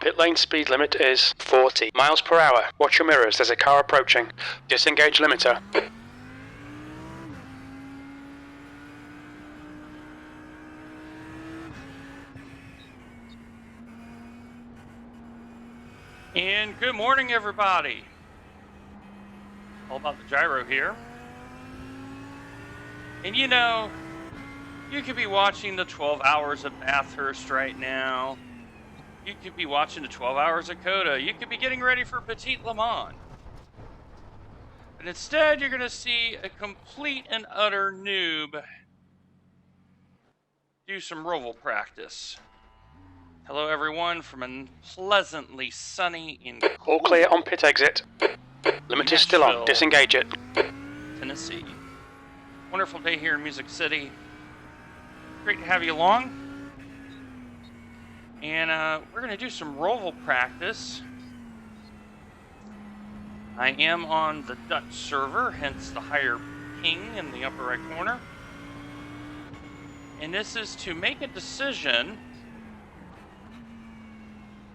Pit lane speed limit is 40 miles per hour. Watch your mirrors, there's a car approaching. Disengage limiter. And good morning, everybody. All about the gyro here. And you know, you could be watching the 12 hours of Bathurst right now. You could be watching the 12 hours of Coda. You could be getting ready for Petit Le Mans. But instead, you're going to see a complete and utter noob do some ROVAL practice. Hello, everyone, from a pleasantly sunny and all clear on pit exit. Limiter still on. Disengage it. Tennessee. Wonderful day here in Music City. Great to have you along. And we're going to do some ROVAL practice. I am on the Dutch server, hence the higher ping in the upper right corner. And this is to make a decision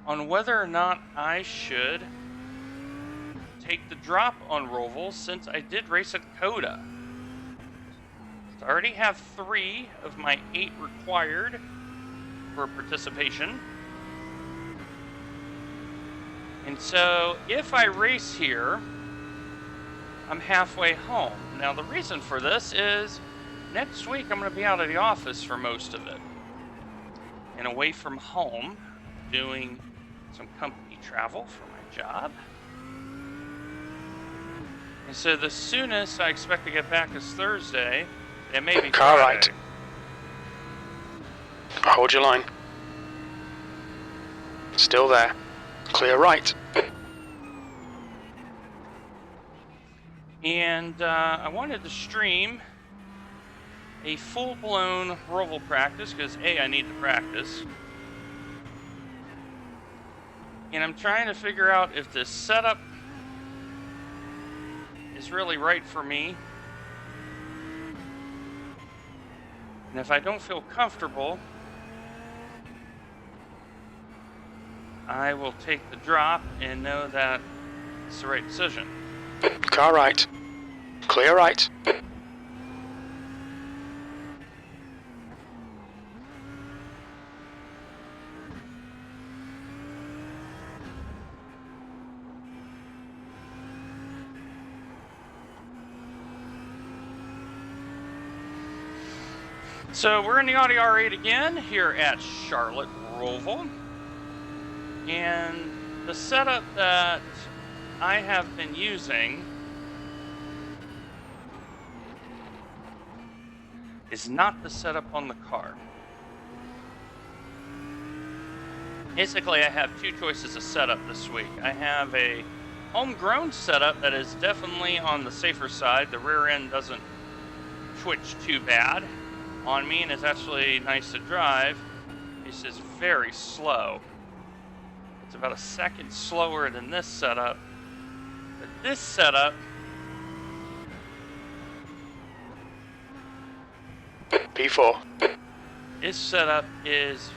on whether or not I should take the drop on ROVAL since I did race at Coda. So I already have 3 of my 8 required for participation. And so if I race here, I'm halfway home. Now the reason for this is next week I'm going to be out of the office for most of it and away from home doing some company travel for my job. And so the soonest I expect to get back is Thursday. It may be car Friday. right. Hold your line. Still there. Clear right. And I wanted to stream a full-blown ROVAL practice because A, I need to practice. And I'm trying to figure out if this setup is really right for me. And if I don't feel comfortable, I will take the drop and know that it's the right decision. Car right. Clear right. So we're in the Audi R8 again here at Charlotte ROVAL. And the setup that I have been using is not the setup on the car. Basically, I have 2 choices of setup this week. I have a homegrown setup that is definitely on the safer side. The rear end doesn't twitch too bad on me and is actually nice to drive. It's just very slow. It's about a second slower than this setup. But this setup P4. This setup is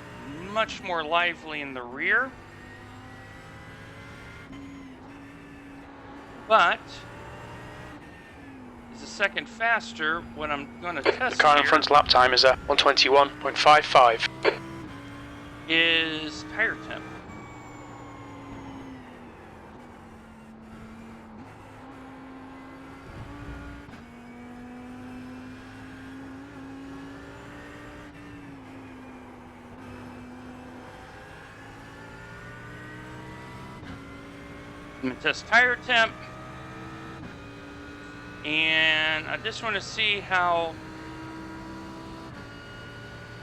much more lively in the rear. But is a second faster when I'm going to test The car in here front's lap time is a 121.55. is tire temp. I'm going to test tire temp, and I just want to see how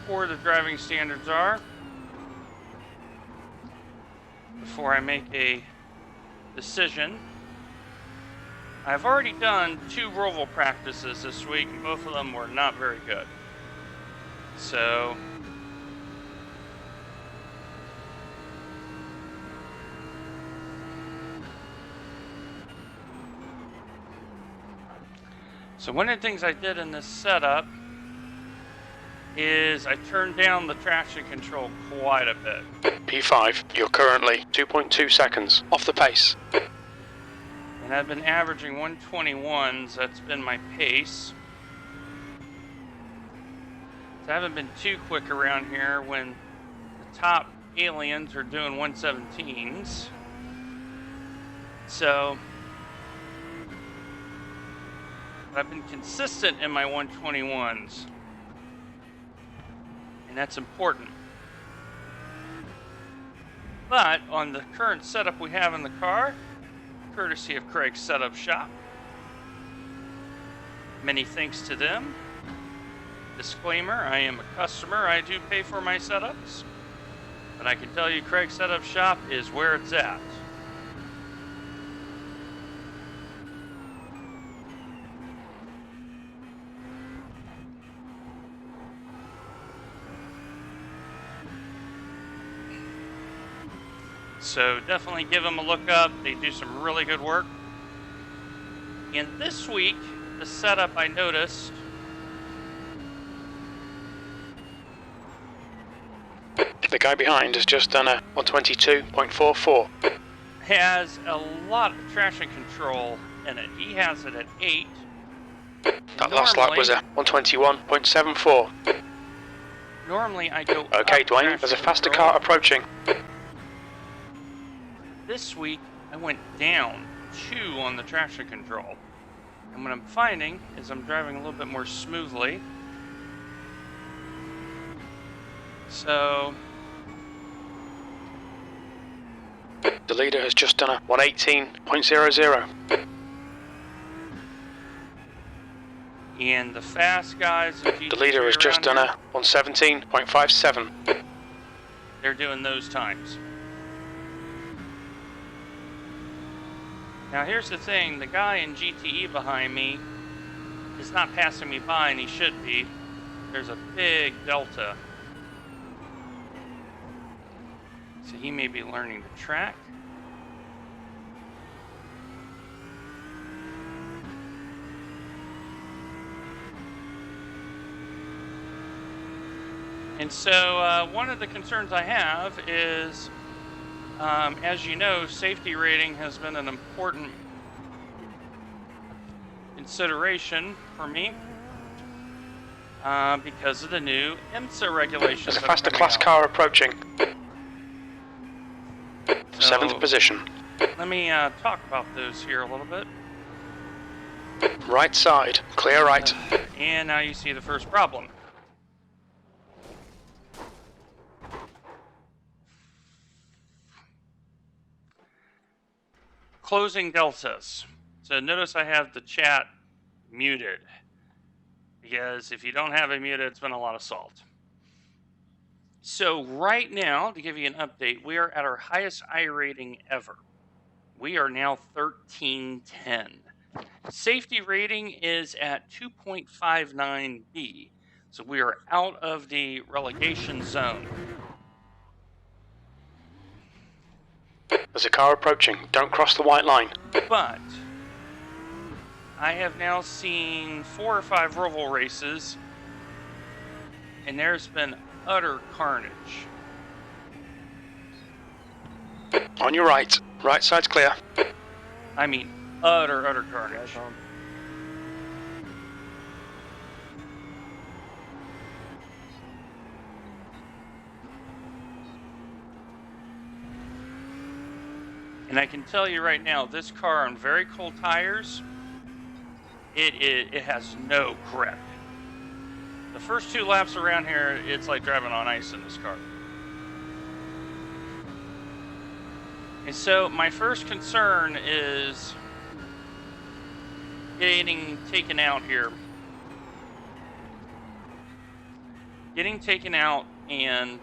poor the driving standards are before I make a decision. I've already done 2 ROVAL practices this week, and both of them were not very good. So one of the things I did in this setup is I turned down the traction control quite a bit. P5, you're currently 2.2 seconds off the pace. And I've been averaging 121s, that's been my pace. So I haven't been too quick around here when the top aliens are doing 117s. So I've been consistent in my 121s. And that's important. But on the current setup we have in the car, courtesy of Craig's Setup Shop, many thanks to them. Disclaimer, I am a customer, I do pay for my setups. But I can tell you Craig's Setup Shop is where it's at. So definitely give them a look up. They do some really good work. And this week, the setup I noticed The guy behind has just done a 122.44. has a lot of traction control in it. He has it at 8. That last lap was a 121.74. Normally I go Okay, up Dwayne, there's a traction faster control. car approaching. This week, I went down 2 on the traction control. And what I'm finding is I'm driving a little bit more smoothly. So The leader has just done a 118.00. and the fast guys in The leader has just done around a 117.57. here, they're doing those times. Now here's the thing, the guy in GTE behind me is not passing me by, and he should be. There's a big delta. So he may be learning the track. And so one of the concerns I have is, as you know, safety rating has been an important consideration for me because of the new IMSA regulations. There's a that are faster coming class out. car approaching. So, 7th position. Let me talk about those here a little bit. Right side, clear right. And now you see the first problem. Closing deltas. So notice I have the chat muted, because if you don't have it muted, it's been a lot of salt. So right now, to give you an update, we are at our highest iRating ever. We are now 1310. Safety rating is at 2.59B. So we are out of the relegation zone. There's a car approaching. Don't cross the white line. But I have now seen 4 or 5 ROVAL races, and there's been utter carnage. On your right. Right side's clear. I mean, utter carnage. And I can tell you right now, this car on very cold tires, it has no grip. The first 2 laps around here, it's like driving on ice in this car. And so my first concern is getting taken out here. Getting taken out and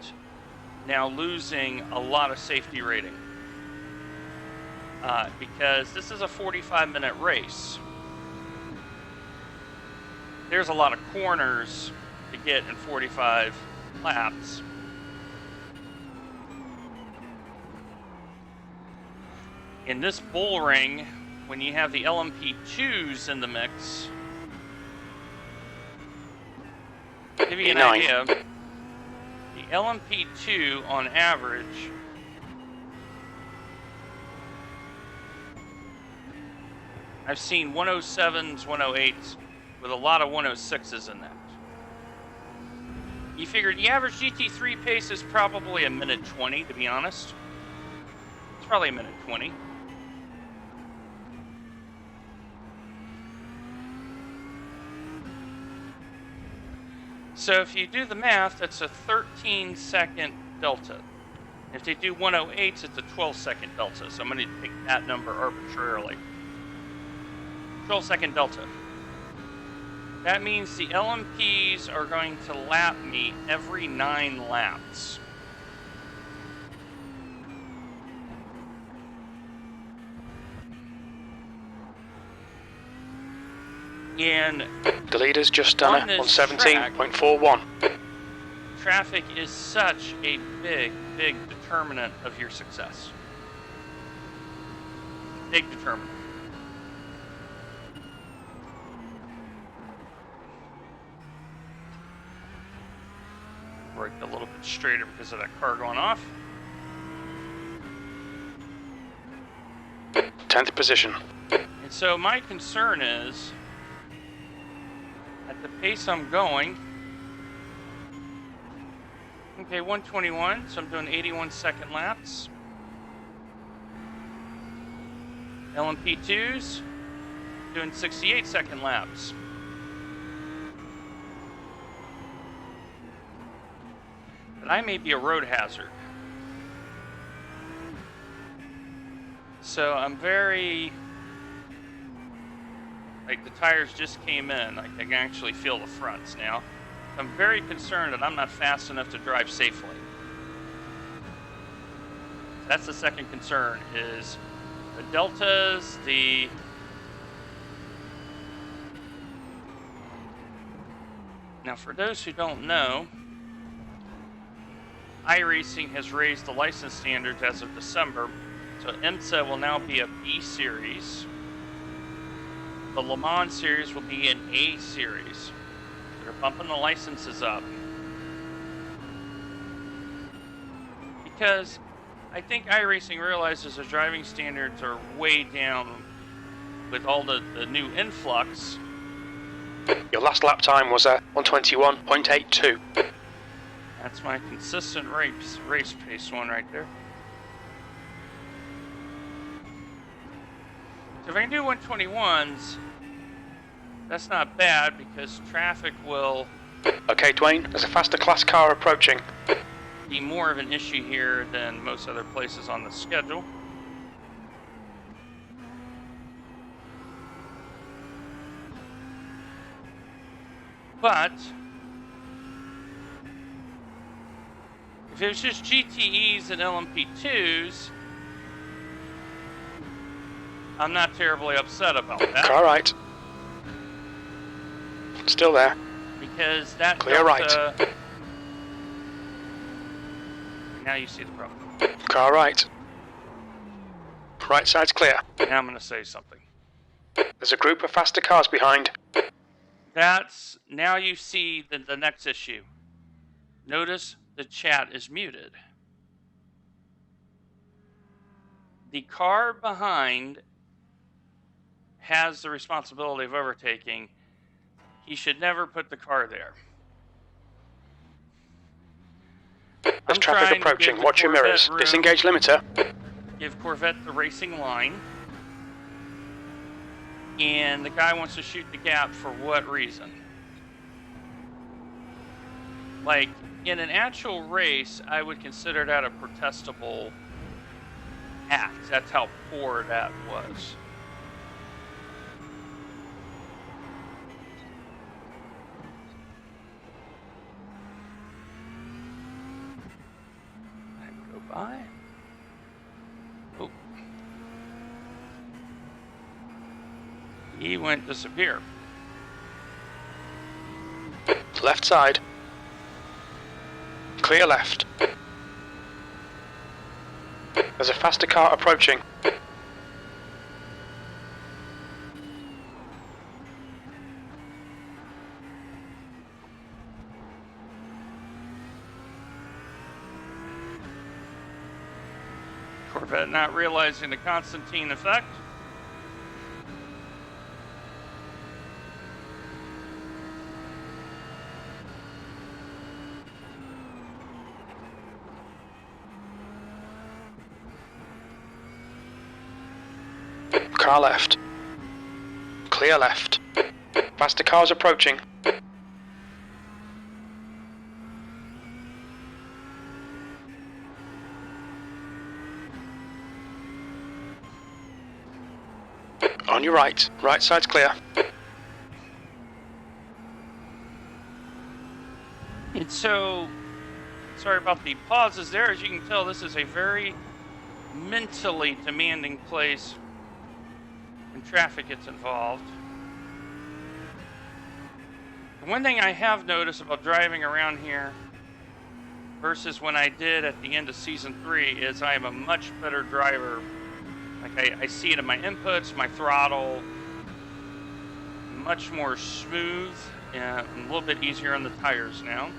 now losing a lot of safety rating. Because this is a 45-minute race. There's a lot of corners to get in 45 laps. In this bull ring, when you have the LMP2s in the mix, To give you an E9. idea, the LMP2 on average I've seen 107s, 108s with a lot of 106s in that. You figured the average GT3 pace is probably a minute 20, to be honest. It's probably a minute 20. So if you do the math, that's a 13-second delta. If they do 108s, it's a 12-second delta. So I'm going to pick that number arbitrarily. 12-second delta. That means the LMPs are going to lap me every 9 laps. And The leader's just done it on 17.41. Traffic is such a big determinant of your success. Big determinant. Brake a little bit straighter because of that car going off. 10th position. And so my concern is, at the pace I'm going, okay, 121, so I'm doing 81-second laps. LMP2s, doing 68-second laps. But I may be a road hazard. So I'm very, like the tires just came in, like I can actually feel the fronts now. I'm very concerned that I'm not fast enough to drive safely. That's the second concern, is the deltas, Now for those who don't know, iRacing has raised the license standards as of December, so IMSA will now be a B series. The Le Mans series will be an A series. They're bumping the licenses up. Because I think iRacing realizes the driving standards are way down with all the new influx. Your last lap time was at 121.82. That's my consistent race pace one right there. So if I can do 121s, that's not bad because traffic will Okay, Dwayne, there's a faster class car approaching. be more of an issue here than most other places on the schedule. But if it was just GTEs and LMP2s, I'm not terribly upset about that. Car right. Still there. Because that Clear delta, right. Now you see the problem. Car right. Right side's clear. Now I'm going to say something. There's a group of faster cars behind. That's, now you see the next issue. Notice the chat is muted. The car behind has the responsibility of overtaking. He should never put the car there. There's traffic approaching. Watch your mirrors. Disengage limiter. Give Corvette the racing line. And the guy wants to shoot the gap for what reason? Like, in an actual race, I would consider that a protestable act. That's how poor that was. I go by. Oh. He went disappear. Left side. Clear left. There's a faster car approaching. Corvette not realizing the Constantine effect. Car left. Clear left. Faster cars approaching. On your right. Right side's clear. And so, sorry about the pauses there. As you can tell, this is a very mentally demanding place when traffic gets involved. The one thing I have noticed about driving around here versus when I did at the end of season 3 is I am a much better driver. Like I see it in my inputs, my throttle, much more smooth and a little bit easier on the tires now.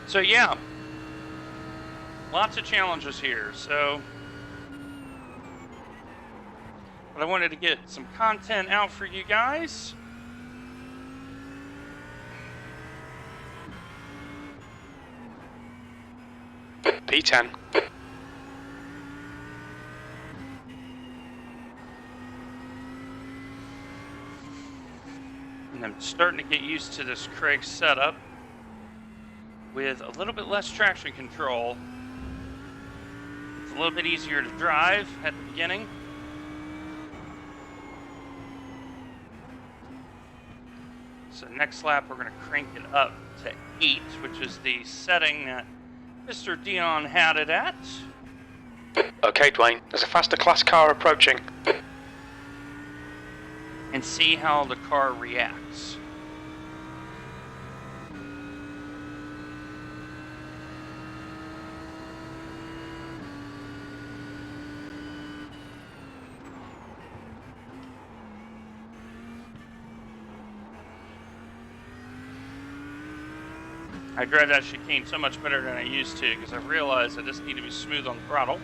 So yeah, lots of challenges here. So, but I wanted to get some content out for you guys. P10. And I'm starting to get used to this Craig setup with a little bit less traction control. It's a little bit easier to drive at the beginning. So next lap, we're going to crank it up to 8, which is the setting that Mr. Dion had it at. Okay, Dwayne, there's a faster class car approaching. And see how the car reacts. I drive that chicane so much better than I used to because I've realized I just need to be smooth on the throttle.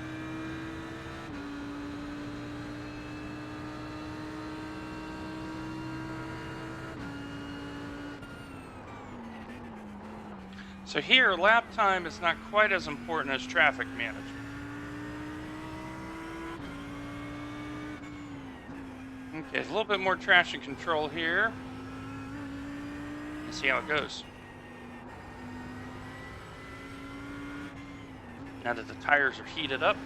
So here, lap time is not quite as important as traffic management. Okay, a little bit more traction control here. Let's see how it goes. Now that the tires are heated up.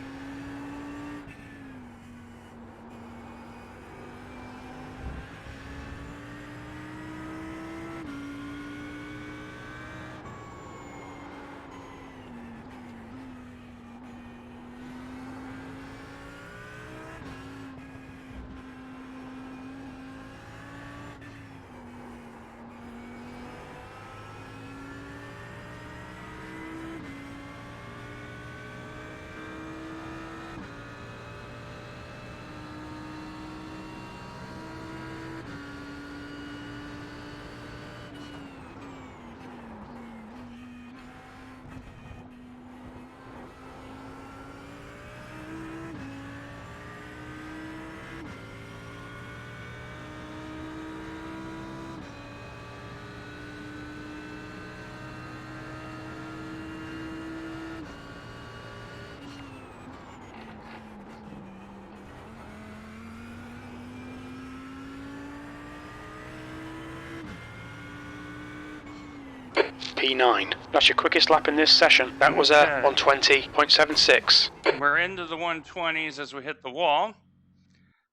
P9. That's your quickest lap in this session. That was Okay. 120.76. We're into the 120s as we hit the wall.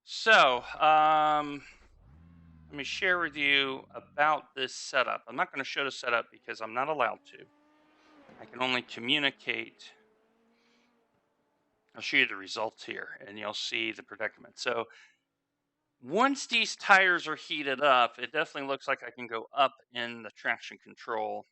So, let me share with you about this setup. I'm not going to show the setup because I'm not allowed to. I can only communicate. I'll show you the results here, and you'll see the predicament. So, once these tires are heated up, it definitely looks like I can go up in the traction control.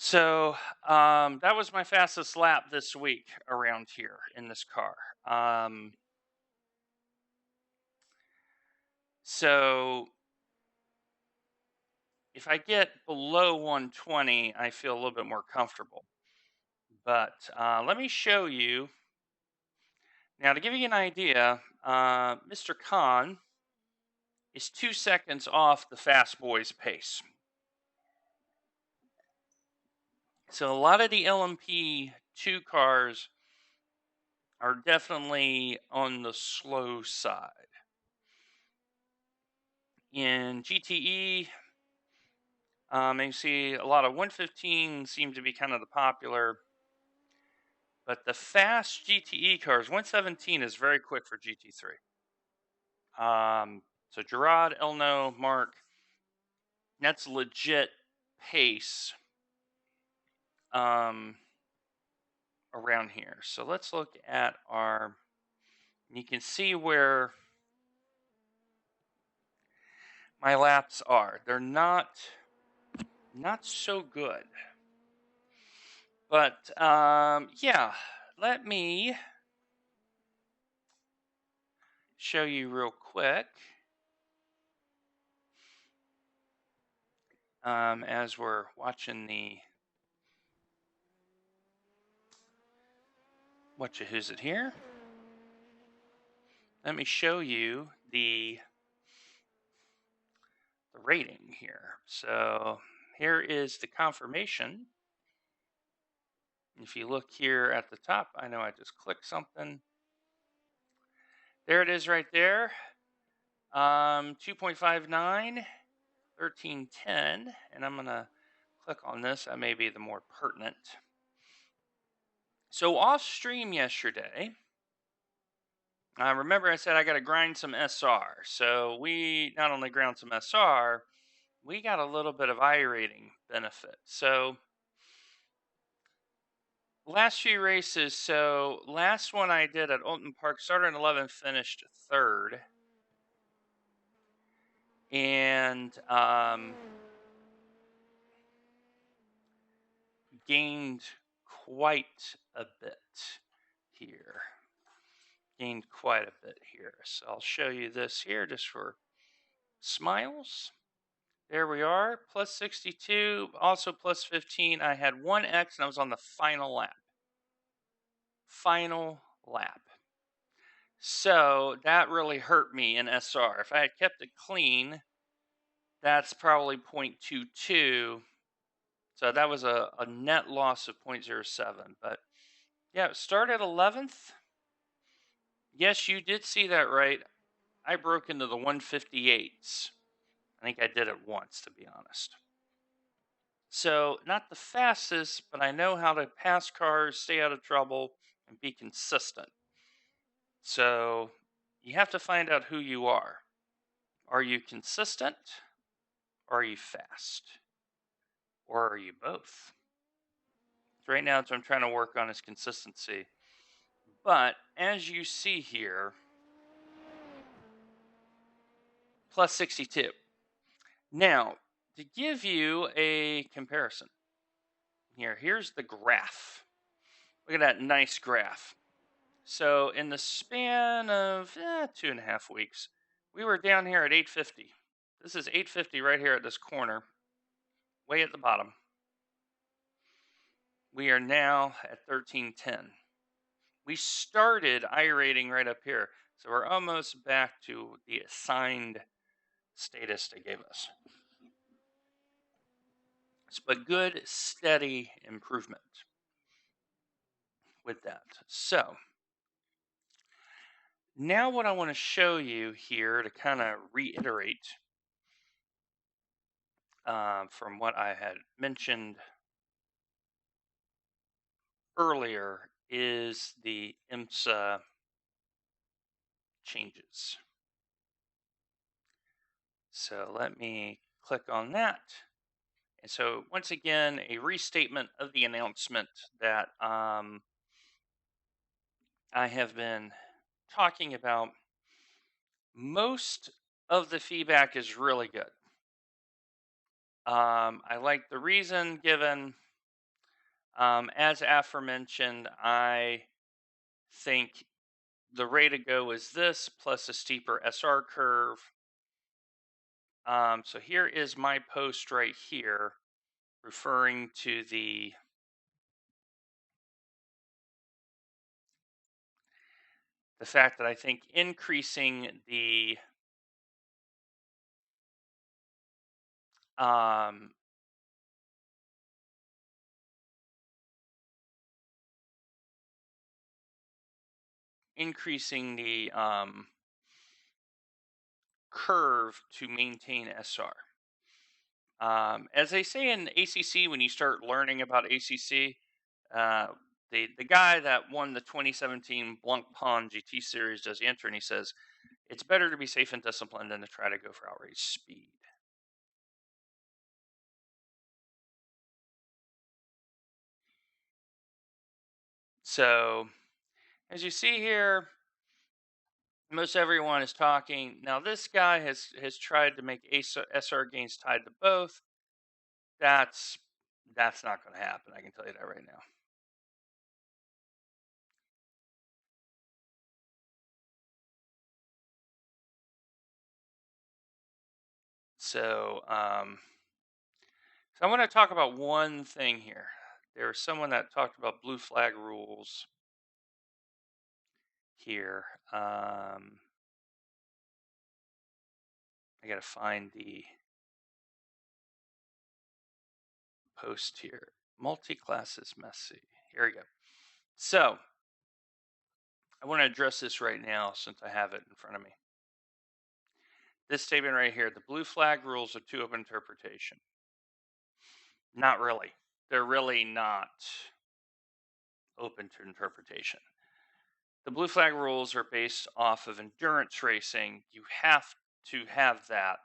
So that was my fastest lap this week around here in this car. Um, so if I get below 120, I feel a little bit more comfortable. But let me show you. Now, to give you an idea, Mr. Khan is 2 seconds off the fast boys pace. So a lot of the LMP2 cars are definitely on the slow side. In GTE, you see a lot of 115 seem to be kind of the popular, but the fast GTE cars, 117 is very quick for GT3. So Gerard, Elno, Mark, that's legit pace around here. So let's look at our, you can see where my laps are. They're not so good. But yeah, let me show you real quick as we're watching the who's it here. Let me show you the rating here. So here is the confirmation. If you look here at the top, I know I just clicked something. There it is right there. 2.59, 1310, and I'm gonna click on this. That may be the more pertinent. So off stream yesterday, remember I said I got to grind some SR. So we not only ground some SR, we got a little bit of iRating benefit. So last few races, so last one I did at Alton Park, started in 11th, finished 3rd. And gained quite a bit here. So I'll show you this here just for smiles. There we are, plus 62, also plus 15. I had 1X and I was on the final lap. So that really hurt me in SR. If I had kept it clean, that's probably 0.22. So that was a net loss of 0.07. But yeah, start at 11th. Yes, you did see that right. I broke into the 158s. I think I did it once, to be honest. So, not the fastest, but I know how to pass cars, stay out of trouble, and be consistent. So, you have to find out who you are. Are you consistent? Or are you fast? Or are you both? So right now, what I'm trying to work on is consistency. But as you see here, plus 62. Now, to give you a comparison, here's the graph. Look at that nice graph. So in the span of 2.5 weeks, we were down here at 850. This is 850 right here at this corner, way at the bottom. We are now at 1310. We started iRating right up here, so we're almost back to the assigned status they gave us. But good, steady improvement with that. So now what I want to show you here to kind of reiterate from what I had mentioned earlier is the IMSA changes. So let me click on that. And so once again, a restatement of the announcement that I have been talking about. Most of the feedback is really good. I like the reason given. As aforementioned, I think the rate to go is this plus a steeper SR curve. So here is my post right here, referring to the fact that I think um, increasing the curve to maintain SR. As they say in ACC, when you start learning about ACC, uh, the guy that won the 2017 Blanc Pond GT Series does the intro, and he says, "It's better to be safe and disciplined than to try to go for outrageous speed." So, as you see here, most everyone is talking. Now, this guy has tried to make SR gains tied to both. That's not going to happen. I can tell you that right now. So, so I want to talk about one thing here. There was someone that talked about blue flag rules here. I got to find the post here. Multi-class is messy. Here we go. So I want to address this right now since I have it in front of me. This statement right here, the blue flag rules are too open interpretation. Not really. They're really not open to interpretation. The blue flag rules are based off of endurance racing. You have to have that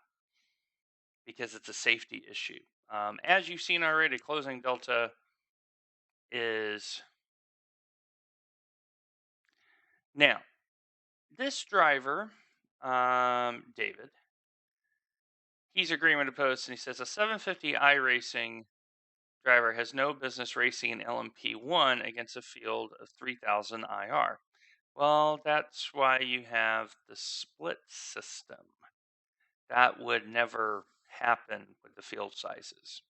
because it's a safety issue. As you've seen already, closing delta is now this driver, David. He's agreeing with the post, and he says a 750 iRating driver has no business racing in LMP1 against a field of 3000 IR. Well, that's why you have the split system. That would never happen with the field sizes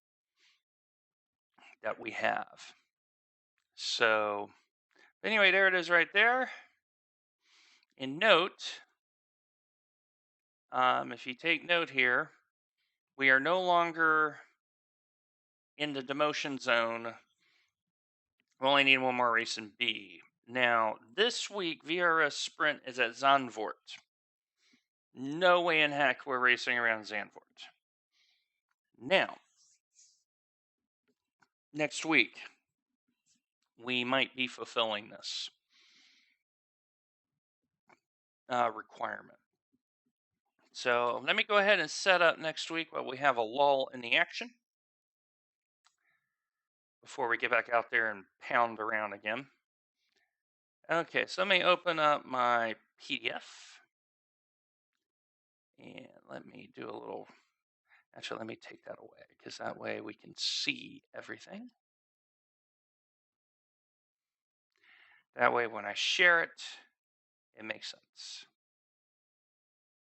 that we have. So, anyway, there it is right there. And note, if you take note here, we are no longer in the demotion zone. We only need one more race in B. Now, this week, VRS Sprint is at Zandvoort. No way in heck we're racing around Zandvoort. Now, next week, we might be fulfilling this requirement. So let me go ahead and set up next week while we have a lull in the action before we get back out there and pound around again. Okay, so let me open up my PDF and let me do a little, actually let me take that away because that way we can see everything. That way when I share it, it makes sense.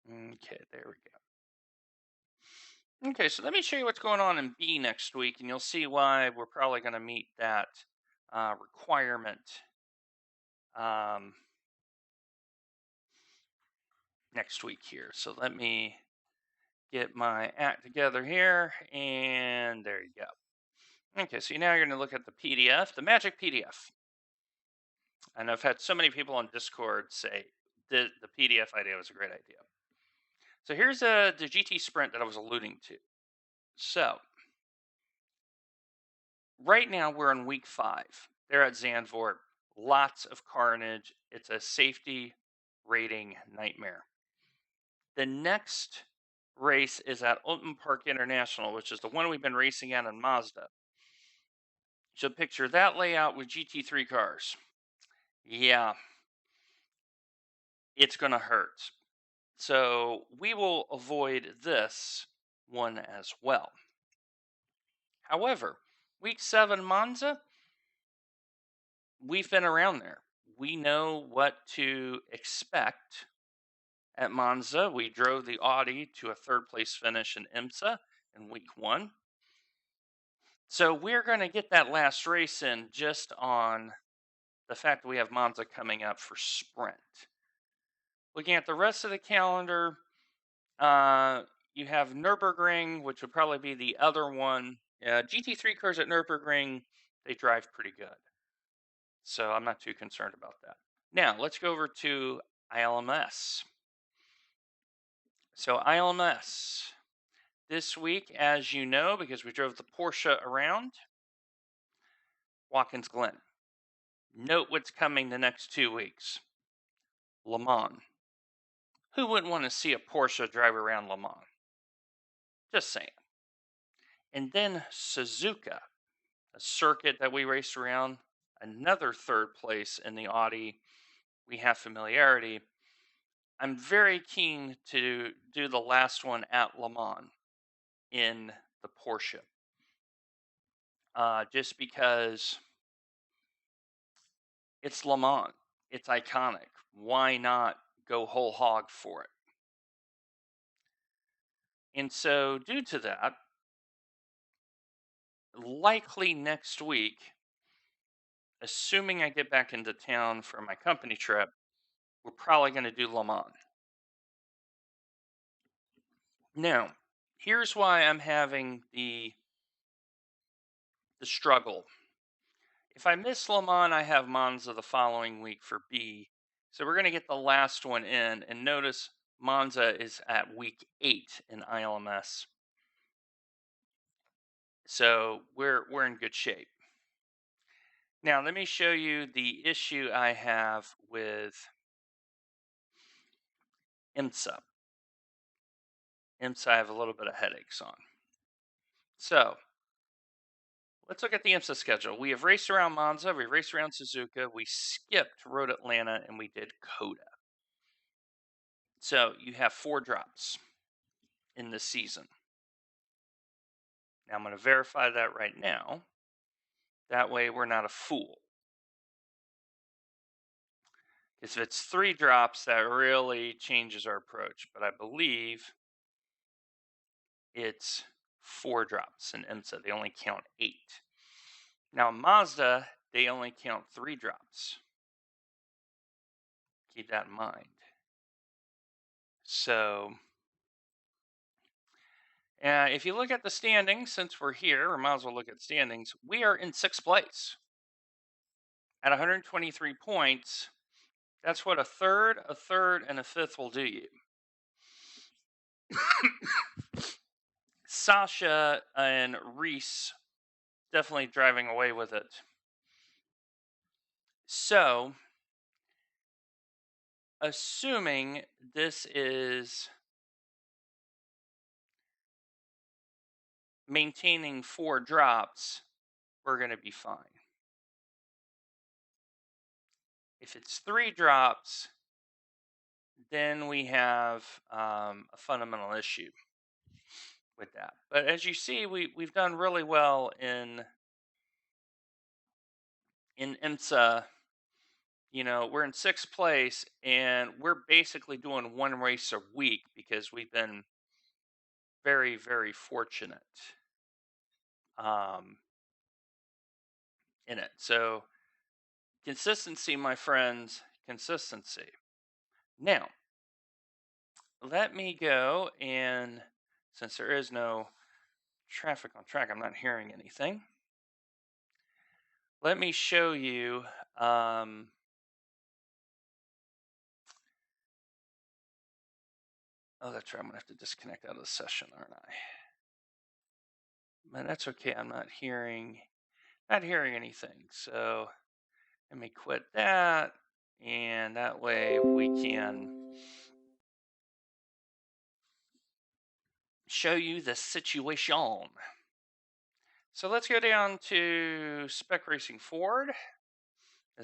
Okay, there we go. Okay, so let me show you what's going on in B next week, and you'll see why we're probably going to meet that requirement next week here. So let me get my act together here, and there you go. Okay, so now you're going to look at the PDF, the magic PDF. And I've had so many people on Discord say the PDF idea was a great idea. So here's the GT Sprint that I was alluding to. So right now we're in week 5. They're at Zandvoort. Lots of carnage. It's a safety rating nightmare. The next race is at Alton Park International, which is the one we've been racing at in Mazda. So picture that layout with GT3 cars. Yeah, it's going to hurt. So we will avoid this one as well. However, week 7 Monza, we've been around there. We know what to expect at Monza. We drove the Audi to a third place finish in IMSA in week 1. So we're going to get that last race in just on the fact that we have Monza coming up for sprint. Looking at the rest of the calendar, you have Nürburgring, which would probably be the other one. GT3 cars at Nürburgring, they drive pretty good. So I'm not too concerned about that. Now, let's go over to ILMS. So ILMS, this week, as you know, because we drove the Porsche around, Watkins Glen. Note what's coming the next 2 weeks. Le Mans. Who wouldn't want to see a Porsche drive around Le Mans? Just saying. And then Suzuka, a circuit that we raced around, another third place in the Audi. We have familiarity. I'm very keen to do the last one at Le Mans in the Porsche. Just because it's Le Mans. It's iconic. Why not go whole hog for it? And so, due to that, likely next week, assuming I get back into town for my company trip, we're probably going to do Le Mans. Now, here's why I'm having the struggle. If I miss Le Mans, I have Monza the following week for B. So we're going to get the last one in. And notice Monza is at week 8 in ILMS. So we're in good shape. Now, let me show you the issue I have with IMSA. IMSA I have a little bit of headaches on. So let's look at the IMSA schedule. We have raced around Monza, we raced around Suzuka, we skipped Road Atlanta, and we did Coda. So you have 4 drops in this season. Now I'm going to verify that right now. That way we're not a fool. Because if it's 3 drops, that really changes our approach. But I believe it's 4 drops in IMSA. They only count 8. Now Mazda, they only count 3 drops. Keep that in mind. So if you look at the standings, since we're here, we might as well look at standings. We are in 6th place at 123 points. That's what a third, and a fifth will do you. Sasha and Reese definitely driving away with it. So, assuming this is maintaining 4 drops, we're going to be fine. If it's 3 drops, then we have a fundamental issue with that. But as you see, we've done really well in IMSA. You know, we're in 6th place, and we're basically doing 1 race a week because we've been very, very fortunate in it. So, consistency, my friends, consistency. Now, let me go, and since there is no traffic on track, I'm not hearing anything. Let me show you. Oh, that's right. I'm going to have to disconnect out of the session, aren't I? But that's okay. I'm not hearing anything. So let me quit that. And that way we can show you the situation. So let's go down to Spec Racing Ford.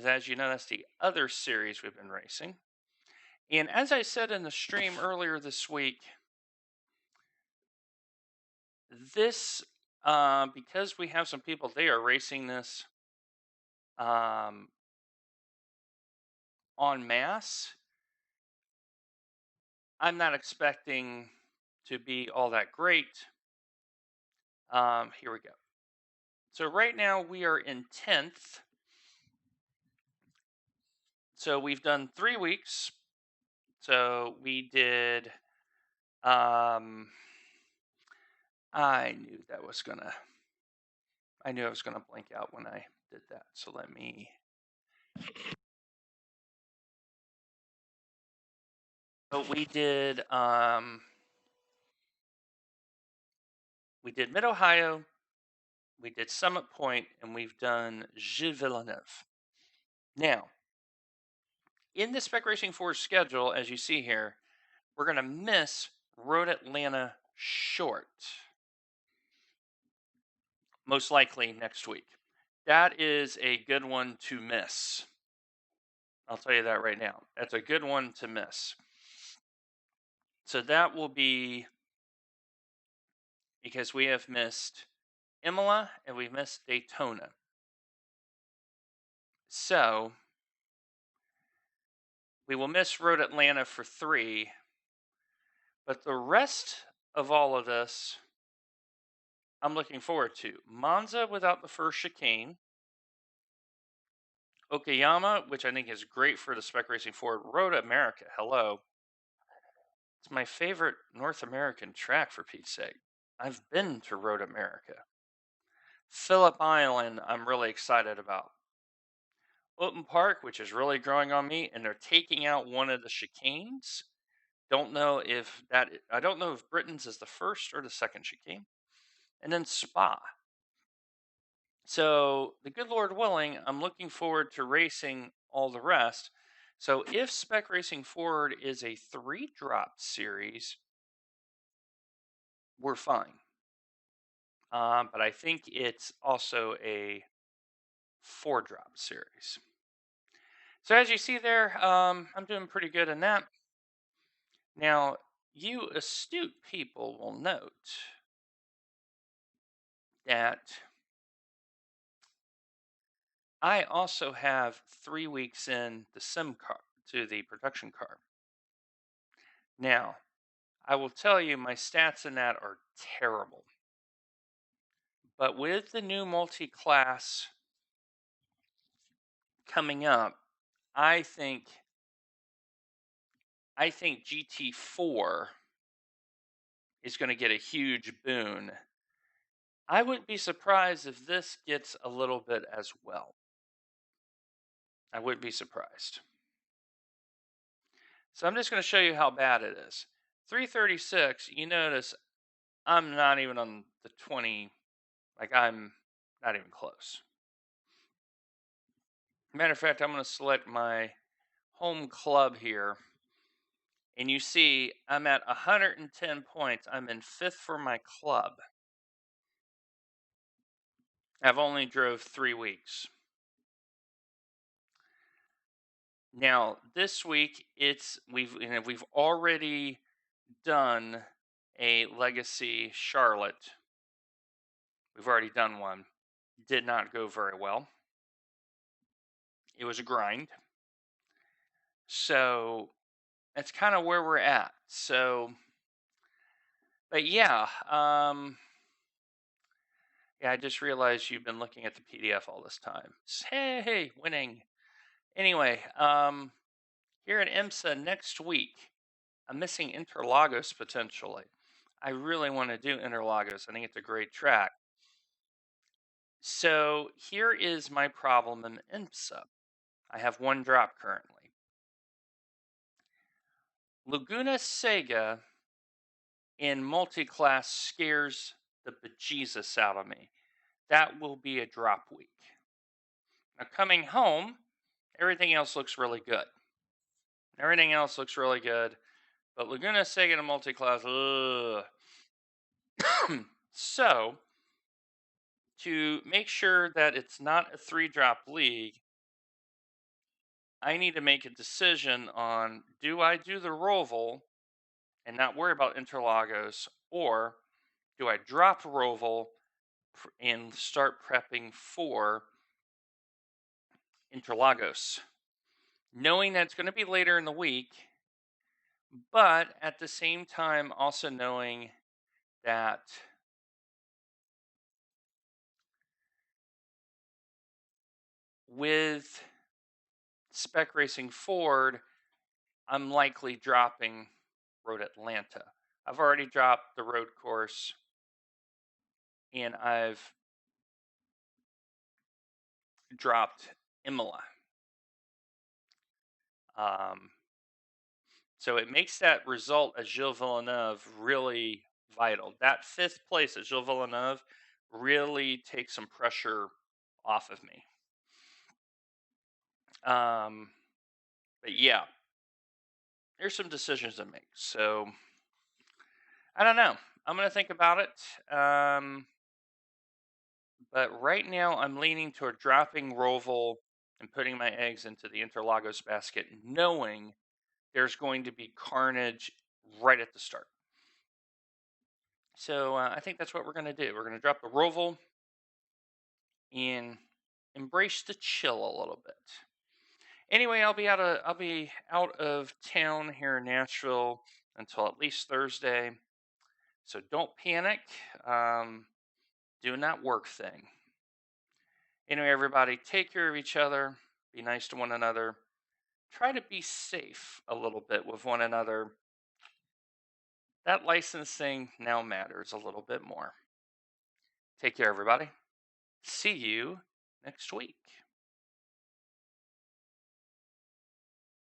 As you know, that's the other series we've been racing. And as I said in the stream earlier this week, this, because we have some people, they are racing this en masse, I'm not expecting to be all that great. Here we go. So right now we are in 10th. So we've done 3 weeks. So we did, I knew I was gonna blink out when I did that. So we did Mid-Ohio, we did Summit Point, and we've done Gilles Villeneuve. Now, in the Spec Racing 4 schedule, as you see here, we're going to miss Road Atlanta short. Most likely next week. That is a good one to miss. I'll tell you that right now. That's a good one to miss. So that will be because we have missed Imola and we've missed Daytona. So we will miss Road Atlanta for 3. But the rest of all of this, I'm looking forward to. Monza without the first chicane. Okayama, which I think is great for the Spec Racing 4. Road America, hello. It's my favorite North American track, for Pete's sake. I've been to Road America. Phillip Island, I'm really excited about. Open Park, which is really growing on me, and they're taking out one of the chicanes. I don't know if Britain's is the first or the second chicane. And then Spa. So, the good Lord willing, I'm looking forward to racing all the rest. So, if Spec Racing Forward is a 3-drop series, we're fine. But I think it's also a 4-drop series. So, as you see there, I'm doing pretty good in that. Now, you astute people will note that I also have 3 weeks in the sim car to the production car. Now, I will tell you my stats in that are terrible. But with the new multi-class coming up, I think GT4 is going to get a huge boon. I wouldn't be surprised if this gets a little bit as well. I wouldn't be surprised. So I'm just going to show you how bad it is. 336, you notice I'm not even on the 20, like I'm not even close. Matter of fact, I'm going to select my home club here. And you see I'm at 110 points. I'm in 5th for my club. I've only drove 3 weeks. Now, this week we've already done a Legacy Charlotte. We've already done one. Did not go very well. It was a grind. So that's kind of where we're at. So, but yeah, I just realized you've been looking at the PDF all this time. Hey, winning. Anyway, here at IMSA next week, I'm missing Interlagos potentially. I really want to do Interlagos. I think it's a great track. So here is my problem in IMSA. I have 1 drop currently. Laguna Seca in multi-class scares the bejesus out of me. That will be a drop week. Now coming home, everything else looks really good. But Laguna Seca in a multi-class, So, to make sure that it's not a 3-drop league, I need to make a decision on, do I do the ROVAL and not worry about Interlagos, or do I drop ROVAL and start prepping for Interlagos? knowing that it's going to be later in the week, but at the same time, also knowing that with Spec Racing Ford, I'm likely dropping Road Atlanta. I've already dropped the road course, and I've dropped Imola. So it makes that result at Gilles Villeneuve really vital. That 5th place at Gilles Villeneuve really takes some pressure off of me. But yeah, there's some decisions to make. So I don't know. I'm going to think about it. But right now, I'm leaning toward dropping ROVAL and putting my eggs into the Interlagos basket, knowing there's going to be carnage right at the start. So I think that's what we're going to do. We're going to drop the ROVAL and embrace the chill a little bit. Anyway, I'll be out of town here in Nashville until at least Thursday. So don't panic. Doing that work thing. Anyway, everybody, take care of each other. Be nice to one another. Try to be safe a little bit with one another. That licensing now matters a little bit more. Take care, everybody. See you next week.